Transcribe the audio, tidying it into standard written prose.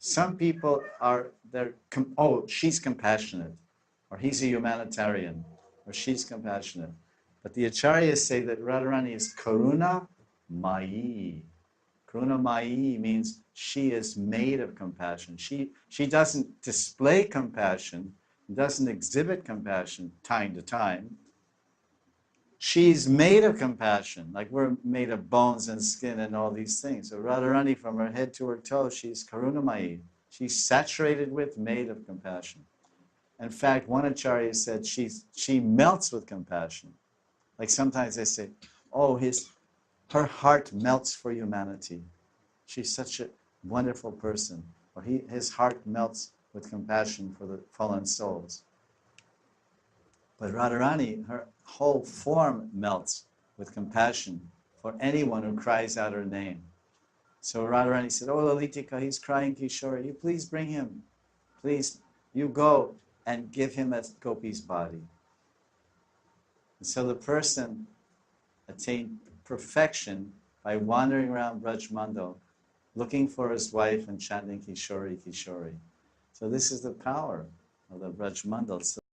Some people are, oh, she's compassionate, or he's a humanitarian, or she's compassionate. But the Acharyas say that Radharani is Karuna Mayi. Karuna Mayi means she is made of compassion. She doesn't display compassion, doesn't exhibit compassion time to time. She's made of compassion, like we're made of bones and skin and all these things. So Radharani, from her head to her toe, she's Karunamayi. She's saturated with, made of compassion. In fact, one Acharya said she melts with compassion. Like sometimes they say, oh, her heart melts for humanity. She's such a wonderful person. Or his heart melts with compassion for the fallen souls. But Radharani, her whole form melts with compassion for anyone who cries out her name. So Radharani said, oh, Lalitika, he's crying Kishore. You please bring him. Please, you go and give him a gopi's body. And so the person attained perfection by wandering around Braj Mandal, looking for his wife and chanting Kishori, Kishori. So this is the power of the Braj Mandal. So